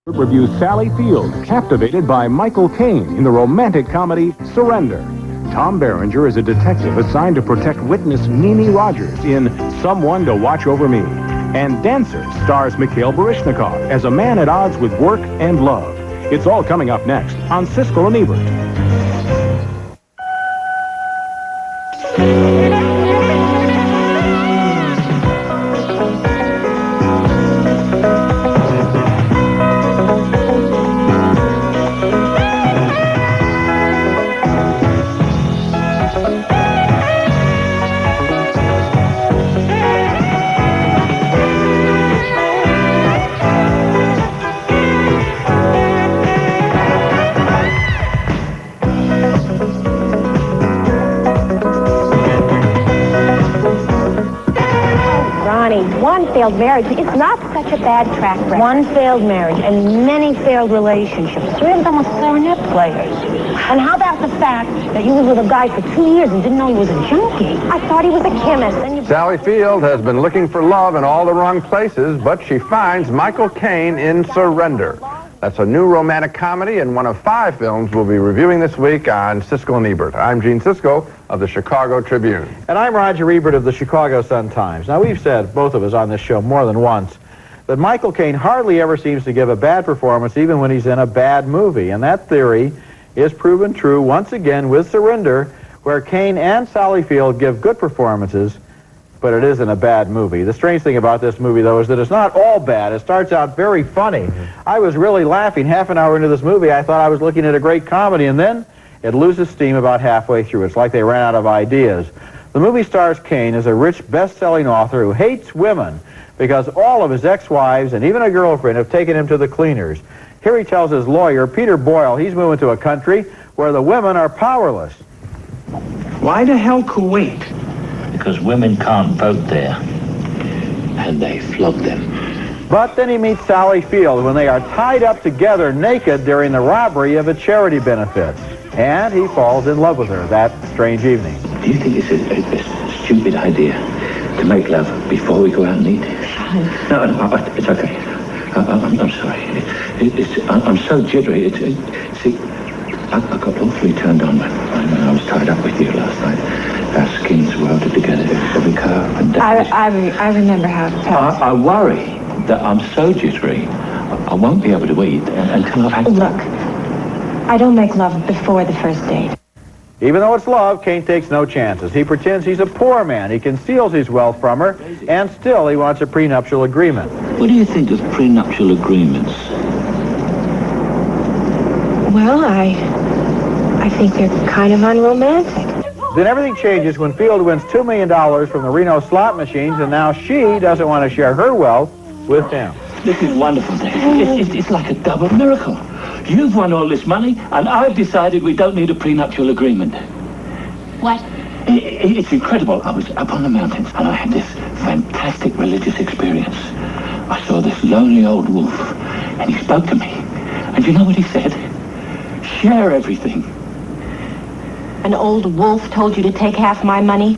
Reviews Sally Field, captivated by Michael Caine in the romantic comedy Surrender. Tom Berenger is a detective assigned to protect witness Mimi Rogers in Someone to Watch Over Me. And Dancer stars Mikhail Baryshnikov as a man at odds with work and love. It's all coming up next on Siskel and Ebert. One failed marriage is not such a bad track record. One failed marriage and many failed relationships. Three of them were clarinet players. And how about the fact that you was with a guy for 2 years and didn't know he was a junkie? I thought he was a chemist. And Sally Field has been looking for love in all the wrong places, but she finds Michael Caine in Surrender. That's a new romantic comedy and one of 5 films we'll be reviewing this week on Siskel and Ebert. I'm Gene Siskel of the Chicago Tribune. And I'm Roger Ebert of the Chicago Sun-Times. Now, we've said, both of us on this show more than once, that Michael Caine hardly ever seems to give a bad performance even when he's in a bad movie. And that theory is proven true once again with Surrender, where Caine and Sally Field give good performances, but it isn't a bad movie. The strange thing about this movie, though, is that it's not all bad. It starts out very funny. I was really laughing half an hour into this movie. I thought I was looking at a great comedy, and then it loses steam about halfway through. It's like they ran out of ideas. The movie stars Caine as a rich, best-selling author who hates women because all of his ex-wives and even a girlfriend have taken him to the cleaners. Here he tells his lawyer, Peter Boyle, he's moving to a country where the women are powerless. Why the hell Kuwait? Because women can't vote there, and they flog them. But then he meets Sally Field when they are tied up together naked during the robbery of a charity benefit. And he falls in love with her that strange evening. Do you think it's a stupid idea to make love before we go out and eat? No, it's okay. I'm sorry. I'm so jittery. See, I got awfully turned on when I was tied up with you last night. Our skins welded together, every curve and I remember how it felt. I worry that I'm so jittery, I won't be able to eat until I've had... Look, I don't make love before the first date. Even though it's love, Caine takes no chances. He pretends he's a poor man. He conceals his wealth from her, and still he wants a prenuptial agreement. What do you think of prenuptial agreements? Well, I think they're kind of unromantic. Then everything changes when Field wins $2 million from the Reno slot machines, and now she doesn't want to share her wealth with him. This is wonderful, Dave. It's like a double miracle. You've won all this money, and I've decided we don't need a prenuptial agreement. What? It's incredible. I was up on the mountains, and I had this fantastic religious experience. I saw this lonely old wolf, and he spoke to me. And you know what he said? Share everything. An old wolf told you to take half my money?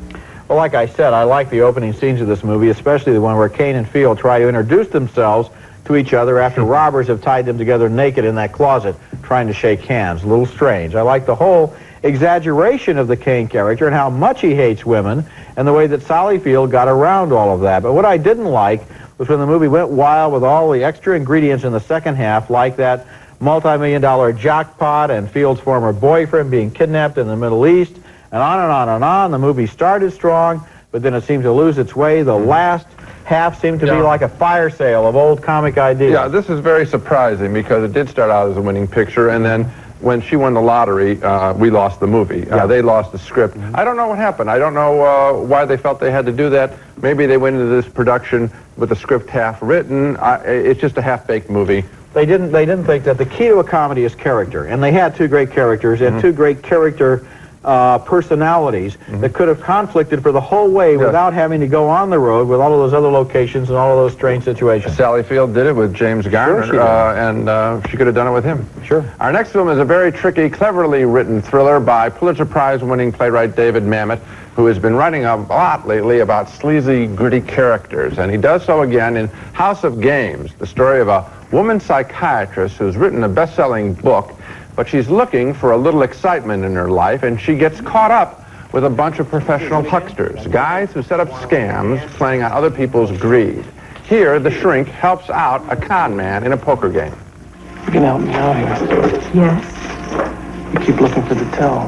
Well, like I said, I like the opening scenes of this movie, especially the one where Caine and Field try to introduce themselves to each other after robbers have tied them together naked in that closet trying to shake hands. A little strange. I like the whole exaggeration of the Caine character and how much he hates women and the way that Sally Field got around all of that. But what I didn't like was when the movie went wild with all the extra ingredients in the second half, like that multi-million-dollar jackpot and Field's former boyfriend being kidnapped in the Middle East, and on and on and on. The movie started strong, but then it seemed to lose its way. The last half seemed to be like a fire sale of old comic ideas. Yeah, this is very surprising because it did start out as a winning picture, and then when she won the lottery, we lost the movie. They lost the script. I don't know what happened. I don't know why they felt they had to do that. Maybe they went into this production with the script half written. It's just a half-baked movie. They didn't think that the key to a comedy is character, and they had 2 great characters and 2 great character personalities that could have conflicted for the whole way without having to go on the road with all of those other locations and all of those strange situations. Sally Field did it with James Garner, and she could have done it with him. Sure. Our next film is a very tricky, cleverly written thriller by Pulitzer Prize-winning playwright David Mamet, who has been writing a lot lately about sleazy, gritty characters. And he does so again in House of Games, the story of a woman psychiatrist who's written a best-selling book, but she's looking for a little excitement in her life, and she gets caught up with a bunch of professional hucksters, guys who set up scams playing on other people's greed. Here, the shrink helps out a con man in a poker game. You can help me out here. Yes. You keep looking for the tell.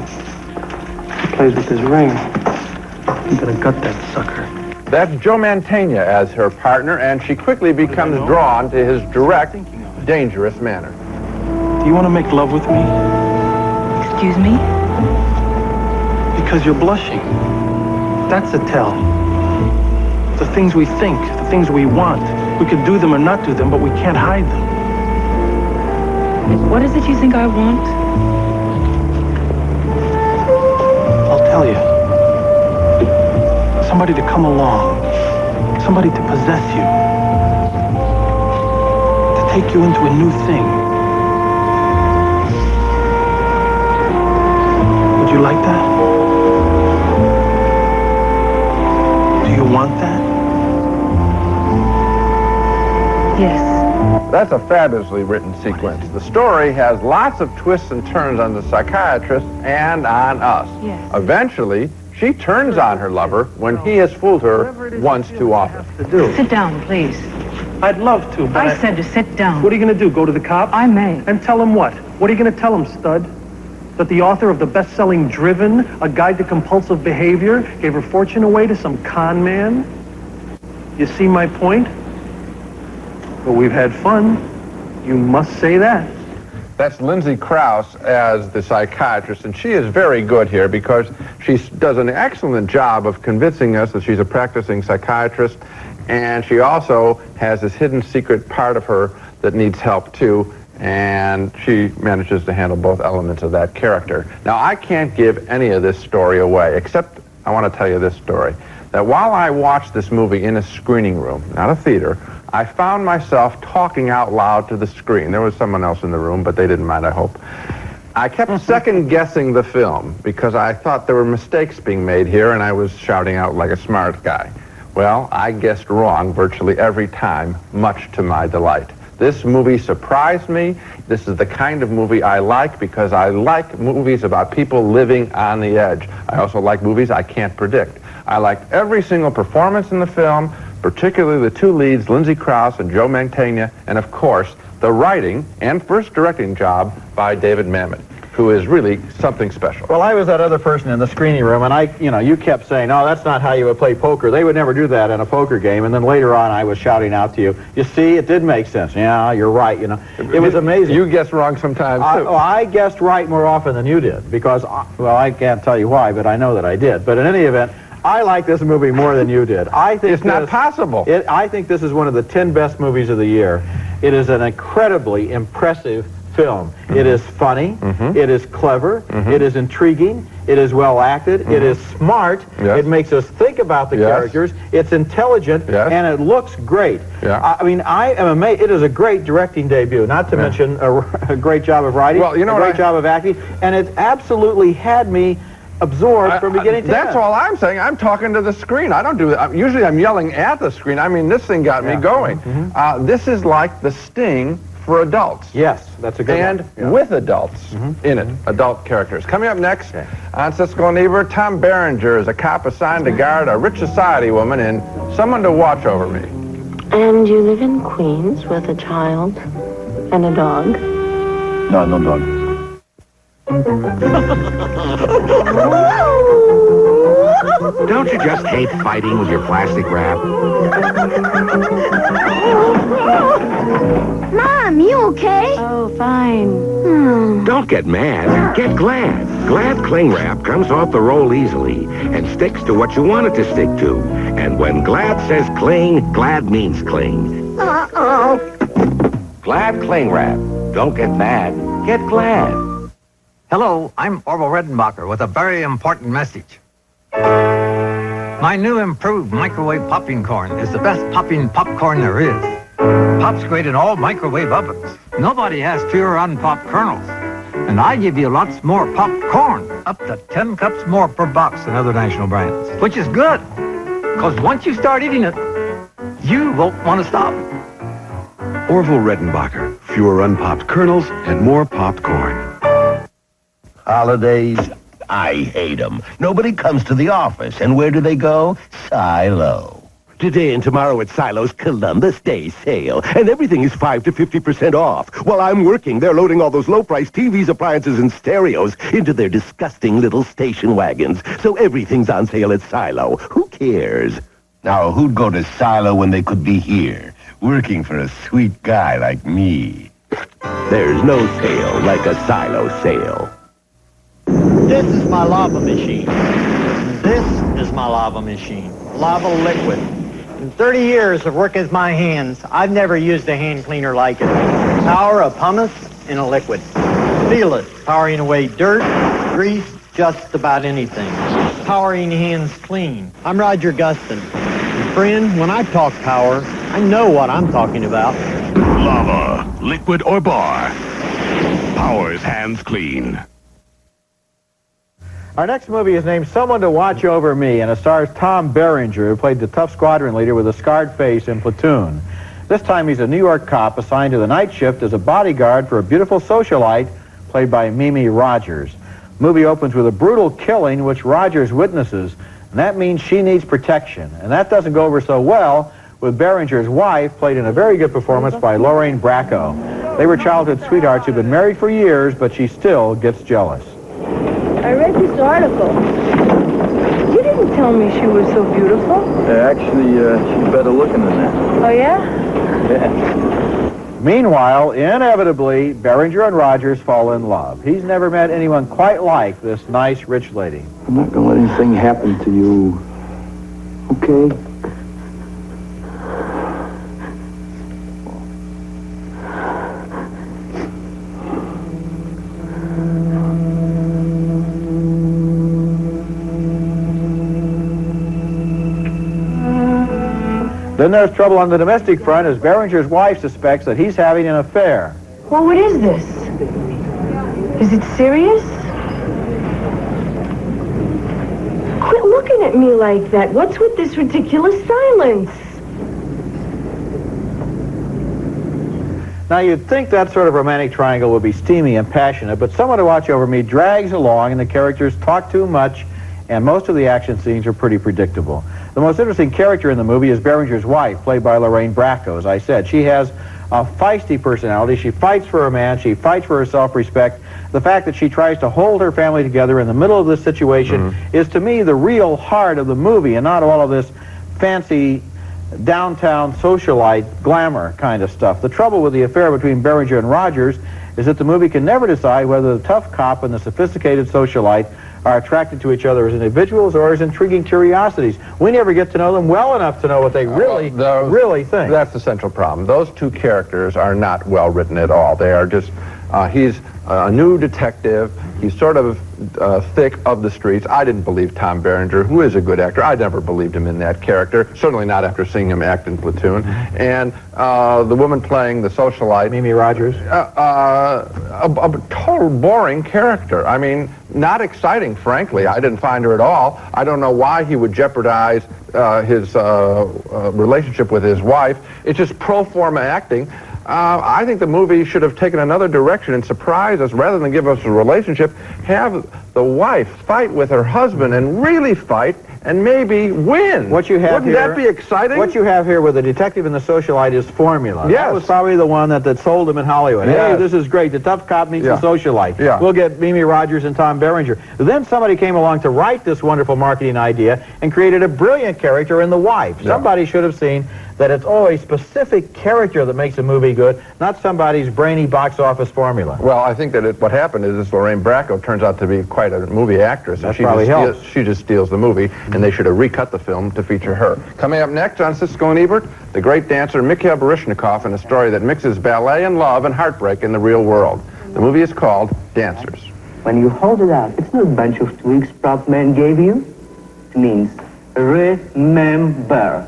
He plays with his ring. I'm gonna gut that sucker. That's Joe Mantegna as her partner, and she quickly becomes drawn to his direct, dangerous manner. Do you want to make love with me? Excuse me? Because you're blushing. That's a tell. The things we think, the things we want. We could do them or not do them, but we can't hide them. What is it you think I want? I'll tell you. Somebody to come along. Somebody to possess you. To take you into a new thing. Would you like that? Do you want that? Yes. That's a fabulously written sequence. The story has lots of twists and turns on the psychiatrist and on us. Yes. Eventually, she turns on her lover when he has fooled her once too often. Sit down, please. I'd love to, but I said to sit down. What are you going to do, go to the cops? I may. And tell him what? What are you going to tell him, stud? That the author of the best-selling Driven, A Guide to Compulsive Behavior, gave her fortune away to some con man? You see my point? But we've had fun. You must say that. That's Lindsay Krause as the psychiatrist, and she is very good here because she does an excellent job of convincing us that she's a practicing psychiatrist, and she also has this hidden secret part of her that needs help too, and she manages to handle both elements of that character. Now, I can't give any of this story away, except I want to tell you this story, that while I watched this movie in a screening room, not a theater, I found myself talking out loud to the screen. There was someone else in the room, but they didn't mind, I hope. I kept second-guessing the film because I thought there were mistakes being made here, and I was shouting out like a smart guy. Well, I guessed wrong virtually every time, much to my delight. This movie surprised me. This is the kind of movie I like because I like movies about people living on the edge. I also like movies I can't predict. I liked every single performance in the film, particularly the two leads, Lindsay Krause and Joe Mantegna, and of course, the writing and first directing job by David Mamet, who is really something special. Well, I was that other person in the screening room, and you kept saying, "Oh, that's not how you would play poker. They would never do that in a poker game." And then later on, I was shouting out to you, "You see, it did make sense. Yeah, you're right. It was amazing." You guessed wrong sometimes too. I guessed right more often than you did because, well, I can't tell you why, but I know that I did. But in any event, I like this movie more than you did. I think it's not possible. I think this is one of the 10 best movies of the year. It is an incredibly impressive film. Mm-hmm. It is funny. Mm-hmm. It is clever. Mm-hmm. It is intriguing. It is well acted. Mm-hmm. It is smart. Yes. It makes us think about the characters. It's intelligent, and it looks great. Yeah. I mean, I am amazed. It is a great directing debut, not to mention a great job of writing, a great job of acting, and it absolutely had me absorbed from beginning to end. That's all I'm saying. I'm talking to the screen. I don't do that. Usually I'm yelling at the screen. I mean, this thing got me going. Mm-hmm. This is like The Sting for adults. Yes, that's a good one. And with adults in it, adult characters. Coming up next on Siskel and Ebert, Tom Berenger is a cop assigned to guard a rich society woman in Someone to Watch Over Me. And you live in Queens with a child and a dog? No, no dog. Don't you just hate fighting with your plastic wrap? Mom, you okay? Oh, fine. Don't get mad. Get glad. Glad cling wrap comes off the roll easily and sticks to what you want it to stick to. And when Glad says cling, Glad means cling. Uh-oh. Glad cling wrap. Don't get mad. Get glad. Hello, I'm Orville Redenbacher with a very important message. My new improved microwave popping corn is the best popping popcorn there is. Pops great in all microwave ovens. Nobody has fewer unpopped kernels. And I give you lots more popcorn, up to 10 cups more per box than other national brands. Which is good, because once you start eating it, you won't want to stop. Orville Redenbacher. Fewer unpopped kernels and more popped corn. Holidays, I hate them. Nobody comes to the office. And where do they go? Silo. Today and tomorrow at Silo's Columbus Day sale. And everything is 5 to 50% off. While I'm working, they're loading all those low-priced TVs, appliances, and stereos into their disgusting little station wagons. So everything's on sale at Silo. Who cares? Now, who'd go to Silo when they could be here, working for a sweet guy like me? There's no sale like a Silo sale. This is my lava machine. This is my lava machine. Lava liquid. In 30 years of working with my hands, I've never used a hand cleaner like it. Power of pumice in a liquid. Feel it, powering away dirt, grease, just about anything. Powering hands clean. I'm Roger Gustin. And friend, when I talk power, I know what I'm talking about. Lava, liquid or bar. Powers hands clean. Our next movie is named Someone to Watch Over Me, and it stars Tom Berenger, who played the tough squadron leader with a scarred face in Platoon. This time he's a New York cop assigned to the night shift as a bodyguard for a beautiful socialite played by Mimi Rogers. The movie opens with a brutal killing which Rogers witnesses, and that means she needs protection. And that doesn't go over so well with Berenger's wife, played in a very good performance by Lorraine Bracco. They were childhood sweethearts who've been married for years, but she still gets jealous. I read this article. You didn't tell me she was so beautiful. Actually, she's better looking than that. Oh, yeah? Yeah. Meanwhile, inevitably, Berenger and Rogers fall in love. He's never met anyone quite like this nice, rich lady. I'm not going to let anything happen to you. Okay? Then there's trouble on the domestic front as Berenger's wife suspects that he's having an affair. Well, what is this? Is it serious? Quit looking at me like that. What's with this ridiculous silence? Now, you'd think that sort of romantic triangle would be steamy and passionate, but Someone to Watch Over Me drags along and the characters talk too much, and most of the action scenes are pretty predictable. The most interesting character in the movie is Berenger's wife, played by Lorraine Bracco, as I said. She has a feisty personality. She fights for her man. She fights for her self-respect. The fact that she tries to hold her family together in the middle of this situation is, to me, the real heart of the movie, and not all of this fancy downtown socialite glamour kind of stuff. The trouble with the affair between Berenger and Rogers is that the movie can never decide whether the tough cop and the sophisticated socialite are attracted to each other as individuals or as intriguing curiosities. We never get to know them well enough to know what they really think. That's the central problem. Those two characters are not well written at all. They are just, he's a new detective. He's sort of thick of the streets. I didn't believe Tom Berenger, who is a good actor. I never believed him in that character, certainly not after seeing him act in Platoon. And the woman playing the socialite, Mimi Rogers, a total boring character. I mean, not exciting, frankly. I didn't find her at all. I don't know why he would jeopardize his relationship with his wife. It's just pro forma acting. I think the movie should have taken another direction and surprised us rather than give us a relationship. Have the wife fight with her husband and really fight and maybe win. What you have Wouldn't that be exciting? What you have here with the detective and the socialite is formula. Yes. That was probably the one that sold him in Hollywood. Yes. Hey, this is great. The tough cop meets the socialite. Yeah. We'll get Mimi Rogers and Tom Berenger. Then somebody came along to write this wonderful marketing idea and created a brilliant character in the wife. Yeah. Somebody should have seen that it's always specific character that makes a movie good, not somebody's brainy box office formula. Well, I think that what happened is this Lorraine Bracco turns out to be quite a movie actress. That probably helps. She just steals the movie, and they should have recut the film to feature her. Coming up next on Siskel and Ebert, the great dancer Mikhail Baryshnikov in a story that mixes ballet and love and heartbreak in the real world. The movie is called Dancers. When you hold it out, it's not a bunch of twigs prop man gave you. It means remember.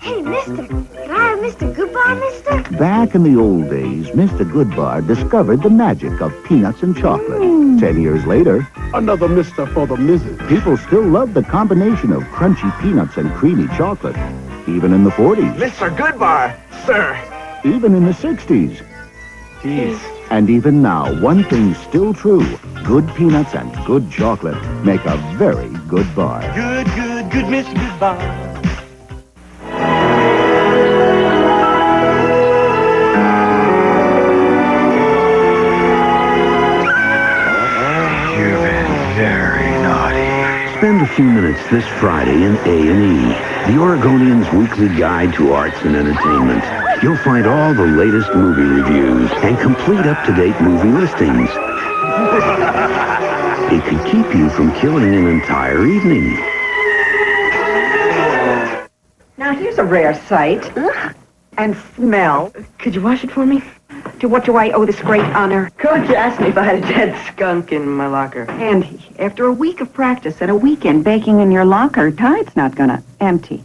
Hey, mister, can I have Mr. Goodbar, mister? Back in the old days, Mr. Goodbar discovered the magic of peanuts and chocolate. 10 years later, another mister for the missus. People still love the combination of crunchy peanuts and creamy chocolate, even in the 40s. Mr. Goodbar, sir, even in the 60s. Jeez. And even now, one thing's still true. Good peanuts and good chocolate make a very good bar. Good, Mr. Goodbar. You've been very naughty. Spend a few minutes this Friday in A&E, the Oregonian's weekly guide to arts and entertainment. You'll find all the latest movie reviews and complete up-to-date movie listings. It could keep you from killing an entire evening. Now, here's a rare sight. And smell. Could you wash it for me? To what do I owe this great honor? Coach asked me if I had a dead skunk in my locker. Andy, after a week of practice and a weekend baking in your locker, Tide's not gonna empty.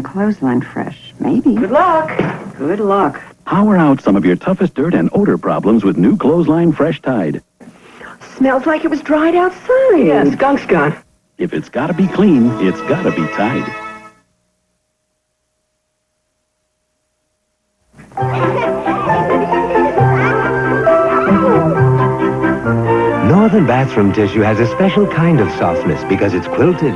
Clothesline fresh. Maybe. Good luck. Good luck. Power out some of your toughest dirt and odor problems with new Clothesline Fresh Tide. Smells like it was dried outside. Yeah, skunk's gone. If it's gotta be clean, it's gotta be Tide. Northern bathroom tissue has a special kind of softness because it's quilted.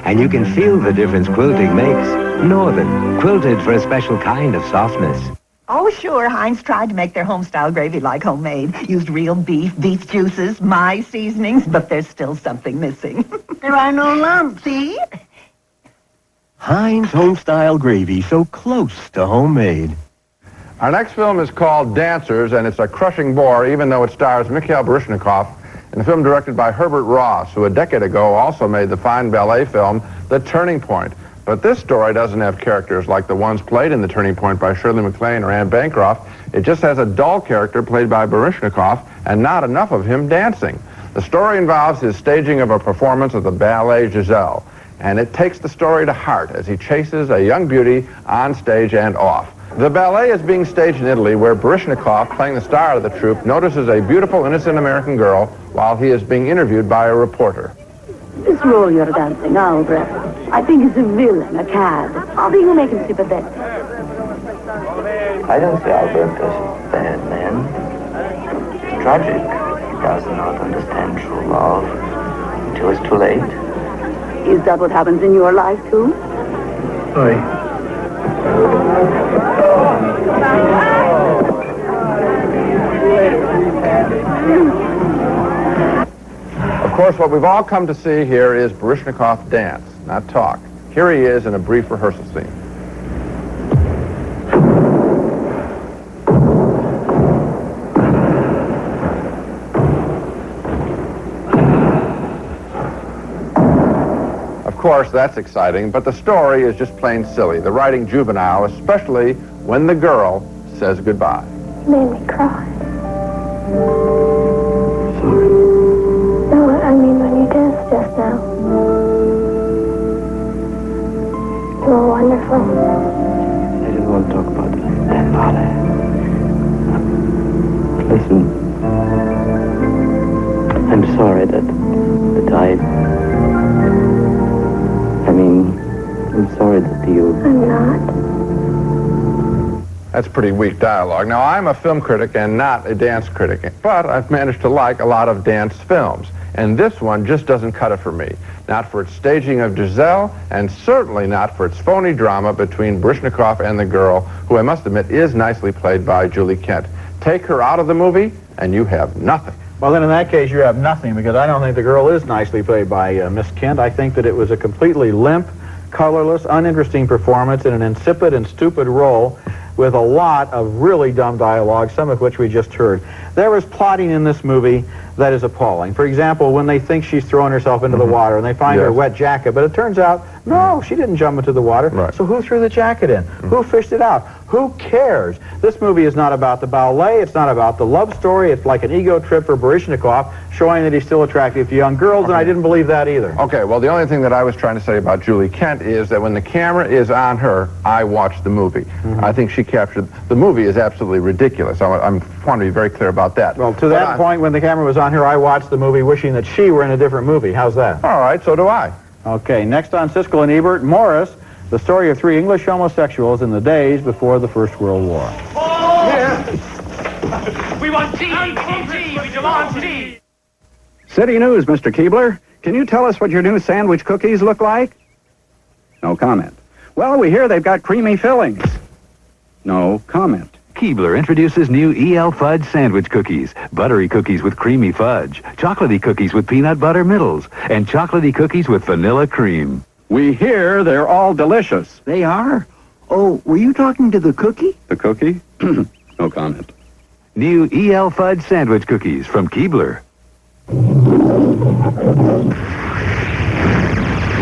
And you can feel the difference quilting makes. Northern, quilted for a special kind of softness. Oh, sure, Heinz tried to make their home-style gravy like homemade. Used real beef juices, my seasonings, but there's still something missing. There are no lumps, see? Heinz home-style gravy, so close to homemade. Our next film is called Dancers, and it's a crushing bore, even though it stars Mikhail Baryshnikov in a film directed by Herbert Ross, who a decade ago also made the fine ballet film The Turning Point. But this story doesn't have characters like the ones played in The Turning Point by Shirley MacLaine or Anne Bancroft. It just has a dull character played by Baryshnikov and not enough of him dancing. The story involves his staging of a performance of the ballet Giselle, and it takes the story to heart as he chases a young beauty on stage and off. The ballet is being staged in Italy, where Baryshnikov, playing the star of the troupe, notices a beautiful, innocent American girl while he is being interviewed by a reporter. This role you're dancing, Albert, I think is a villain, a cad. How do you make him sympathetic? I don't see Albert as a bad man. It's tragic. He does not understand true love until it's too late. Is that what happens in your life, too? Oi. Of course, what we've all come to see here is Baryshnikov dance, not talk. Here he is in a brief rehearsal scene. Of course, that's exciting, but the story is just plain silly. The writing juvenile, especially when the girl says goodbye. You made me cry. No, I mean when you danced just now. You were wonderful. I didn't want to talk about that ballet. Listen, I'm sorry that I'm sorry that you... I'm not. That's pretty weak dialogue. Now, I'm a film critic and not a dance critic, but I've managed to like a lot of dance films. And this one just doesn't cut it for me. Not for its staging of Giselle, and certainly not for its phony drama between Baryshnikov and the girl, who I must admit is nicely played by Julie Kent. Take her out of the movie, and you have nothing. Well, then in that case, you have nothing, because I don't think the girl is nicely played by Miss Kent. I think that it was a completely limp, colorless, uninteresting performance in an insipid and stupid role with a lot of really dumb dialogue, some of which we just heard. There is plotting in this movie that is appalling. For example, when they think she's throwing herself into the water and they find her wet jacket, but it turns out, no, she didn't jump into the water. Right. So who threw the jacket in? Who fished it out? Who cares? This movie is not about the ballet. It's not about the love story. It's like an ego trip for Baryshnikov, showing that he's still attractive to young girls, and I didn't believe that either. Okay, well, the only thing that I was trying to say about Julie Kent is that when the camera is on her, I watch the movie. I think she captured... The movie is absolutely ridiculous. I want to be very clear about that. Well, to that point, when the camera was on her, I watched the movie wishing that she were in a different movie. How's that? All right, so do I. Okay, next on Siskel and Ebert, Maurice, the story of three English homosexuals in the days before the First World War. We want tea, tea, we demand tea. City News, Mr. Keebler. Can you tell us what your new sandwich cookies look like? No comment. Well, we hear they've got creamy fillings. No comment. Keebler introduces new EL Fudge sandwich cookies. Buttery cookies with creamy fudge. Chocolatey cookies with peanut butter middles. And chocolatey cookies with vanilla cream. We hear they're all delicious. They are? Oh, were you talking to the cookie? The cookie? No comment. New EL Fudge sandwich cookies from Keebler.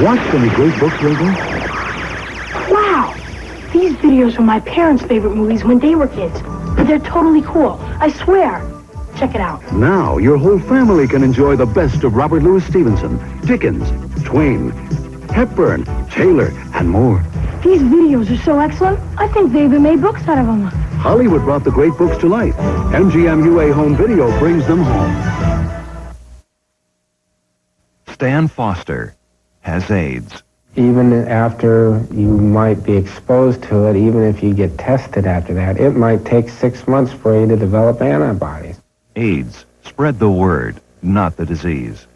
Watched any great books lately? Wow! These videos were my parents' favorite movies when they were kids. But they're totally cool. I swear. Check it out. Now your whole family can enjoy the best of Robert Louis Stevenson, Dickens, Twain, Hepburn, Taylor, and more. These videos are so excellent, I think they even made books out of them. Hollywood brought the great books to life. MGM UA Home Video brings them home. Stan Foster has AIDS. Even after you might be exposed to it, even if you get tested after that, it might take 6 months for you to develop antibodies. AIDS. Spread the word, not the disease.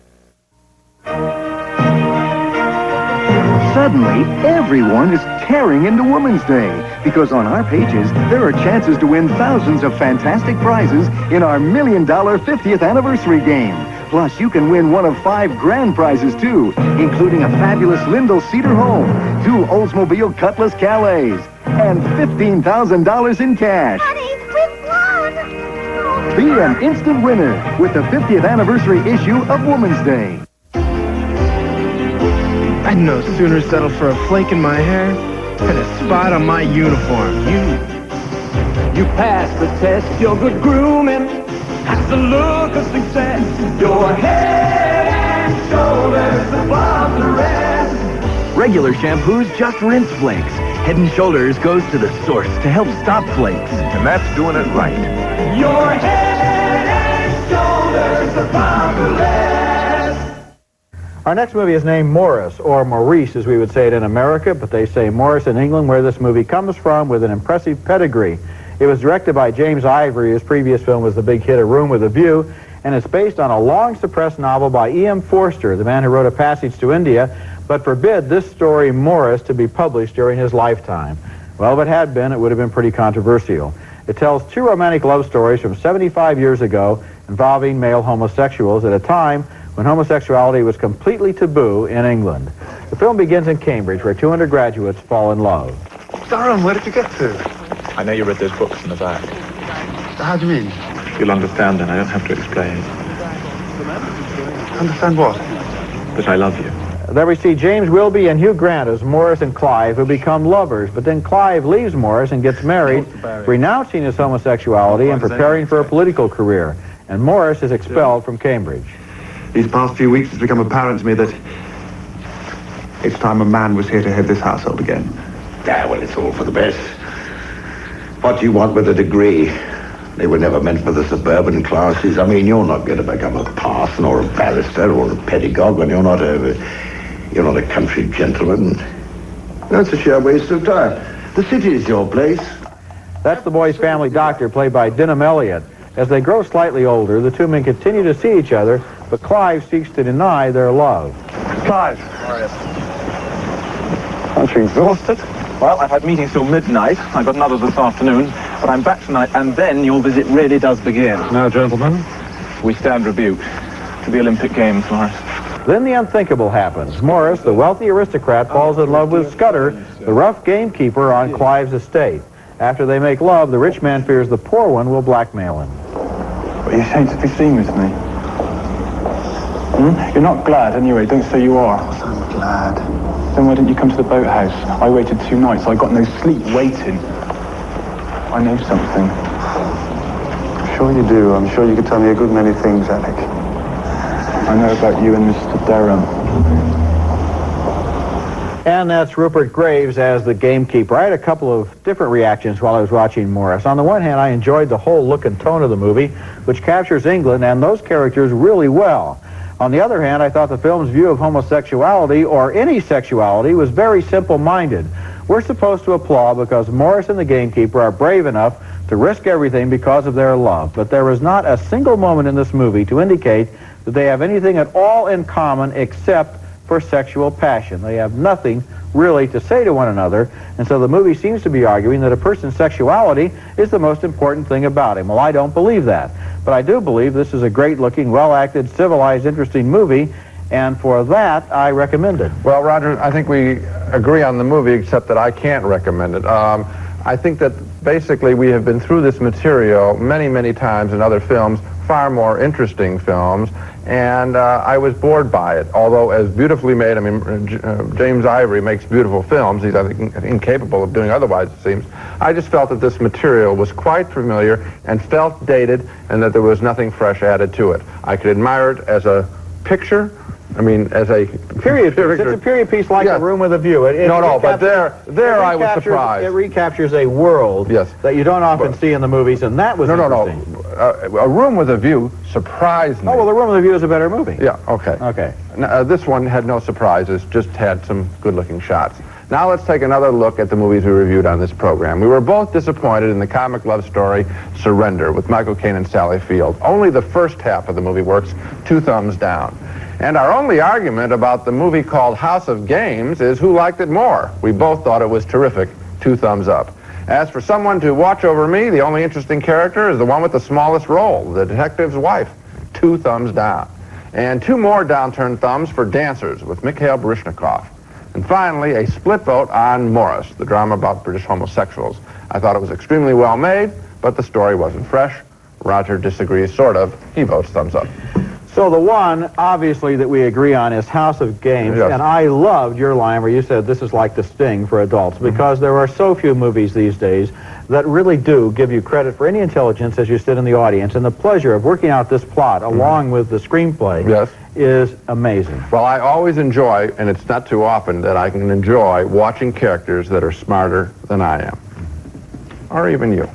Suddenly, everyone is tearing into Women's Day because on our pages, there are chances to win thousands of fantastic prizes in our $1 million 50th anniversary game. Plus, you can win one of 5 grand prizes, too, including a fabulous Lindell Cedar home, 2 Oldsmobile Cutlass Calays, and $15,000 in cash. Honey, we've won! Be an instant winner with the 50th anniversary issue of Women's Day. I'd no sooner settle for a flake in my hair than a spot on my uniform. You passed the test, you're good grooming. That's the look of success. Your head and shoulders above the rest. Regular shampoos just rinse flakes. Head and Shoulders goes to the source to help stop flakes. And that's doing it right. Your head and shoulders above the rest. Our next movie is named Maurice, or Maurice as we would say it in America, but they say Maurice in England, where this movie comes from, with an impressive pedigree. It was directed by James Ivory. His previous film was the big hit A Room with a View, and it's based on a long-suppressed novel by E.M. Forster, the man who wrote A Passage to India, but forbid this story, Maurice, to be published during his lifetime. Well, if it had been, it would have been pretty controversial. It tells 2 romantic love stories from 75 years ago involving male homosexuals at a time when homosexuality was completely taboo in England. The film begins in Cambridge, where 2 undergraduates fall in love. Durham, where did you get to? I know you read those books in the back. How do you mean? You'll understand then, I don't have to explain. Understand what? That I love you. There we see James Wilby and Hugh Grant as Maurice and Clive, who become lovers, but then Clive leaves Maurice and gets married, renouncing his homosexuality and preparing for a political career. And Maurice is expelled from Cambridge. These past few weeks it's become apparent to me that it's time a man was here to head this household again. Ah, well, it's all for the best. What do you want with a degree? They were never meant for the suburban classes. I mean, you're not going to become a parson or a barrister or a pedagogue when you're not a country gentleman. That's a sheer waste of time. The city is your place. That's the boy's family doctor, played by Denham Elliott. As they grow slightly older, the 2 men continue to see each other, but Clive seeks to deny their love. Clive! Aren't you exhausted? Well, I've had meetings till midnight. I've got another this afternoon, but I'm back tonight, and then your visit really does begin. Now, gentlemen, we stand rebuked to the Olympic Games, Maurice. Then the unthinkable happens. Maurice, the wealthy aristocrat, falls in love with Scudder, the rough gamekeeper on Clive's estate. After they make love, the rich man fears the poor one will blackmail him. But you hate to be seen with me. You're not glad anyway, don't say you are. I'm glad. Then why didn't you come to the boathouse? I waited 2 nights, I got no sleep waiting. I know something. I'm sure you do. I'm sure you could tell me a good many things, Alec. I know about you and Mr. Durham. And that's Rupert Graves as the gamekeeper. I had a couple of different reactions while I was watching Maurice. On the one hand, I enjoyed the whole look and tone of the movie, which captures England and those characters really well. On the other hand, I thought the film's view of homosexuality, or any sexuality, was very simple-minded. We're supposed to applaud because Maurice and the gamekeeper are brave enough to risk everything because of their love. But there is not a single moment in this movie to indicate that they have anything at all in common except for sexual passion. They have nothing really to say to one another, and so the movie seems to be arguing that a person's sexuality is the most important thing about him. Well, I don't believe that, but I do believe this is a great-looking, well-acted, civilized, interesting movie, and for that, I recommend it. Well, Roger, I think we agree on the movie, except that I can't recommend it. I think that basically we have been through this material many, many times in other films, far more interesting films, and I was bored by it. Although as beautifully made, I mean, James Ivory makes beautiful films. He's, I think, incapable of doing otherwise, it seems. I just felt that this material was quite familiar and felt dated, and that there was nothing fresh added to it. I could admire it as a picture. I mean, as a period piece. It's a period piece like A Room with a View. But there I was surprised. It recaptures a world that you don't often see in the movies, and that was interesting. A Room with a View surprised me. Oh, well, A Room with a View is a better movie. Yeah, okay. Okay. This one had no surprises, just had some good-looking shots. Now let's take another look at the movies we reviewed on this program. We were both disappointed in the comic love story Surrender with Michael Caine and Sally Field. Only the first half of the movie works, 2 thumbs down. And our only argument about the movie called House of Games is who liked it more. We both thought it was terrific, 2 thumbs up. As for Someone to Watch Over Me, the only interesting character is the one with the smallest role, the detective's wife, 2 thumbs down. And 2 more downturned thumbs for Dancers with Mikhail Baryshnikov. And finally, a split vote on Maurice, the drama about British homosexuals. I thought it was extremely well made, but the story wasn't fresh. Roger disagrees, sort of. He votes thumbs up. So the one, obviously, that we agree on is House of Games, and I loved your line where you said this is like The Sting for adults, because there are so few movies these days that really do give you credit for any intelligence as you sit in the audience, and the pleasure of working out this plot along with the screenplay is amazing. Well, I always enjoy, and it's not too often that I can enjoy watching characters that are smarter than I am, or even you.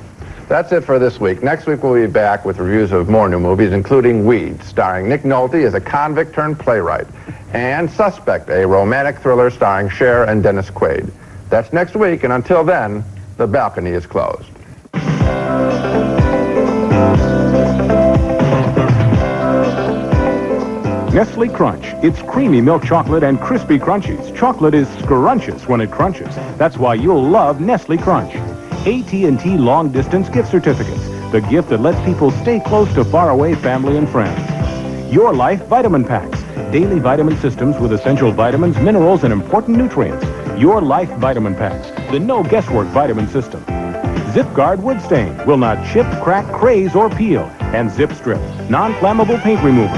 That's it for this week. Next week we'll be back with reviews of more new movies, including Weeds, starring Nick Nolte as a convict turned playwright, and Suspect, a romantic thriller starring Cher and Dennis Quaid. That's next week, and until then, the balcony is closed. Nestle Crunch. It's creamy milk chocolate and crispy crunchies. Chocolate is scrunches when it crunches. That's why you'll love Nestle Crunch. AT&T Long Distance Gift Certificates, the gift that lets people stay close to faraway family and friends. Your Life Vitamin Packs, daily vitamin systems with essential vitamins, minerals, and important nutrients. Your Life Vitamin Packs, the no guesswork vitamin system. Zip Guard Wood Stain, will not chip, crack, craze, or peel. And Zip Strip, non-flammable paint remover.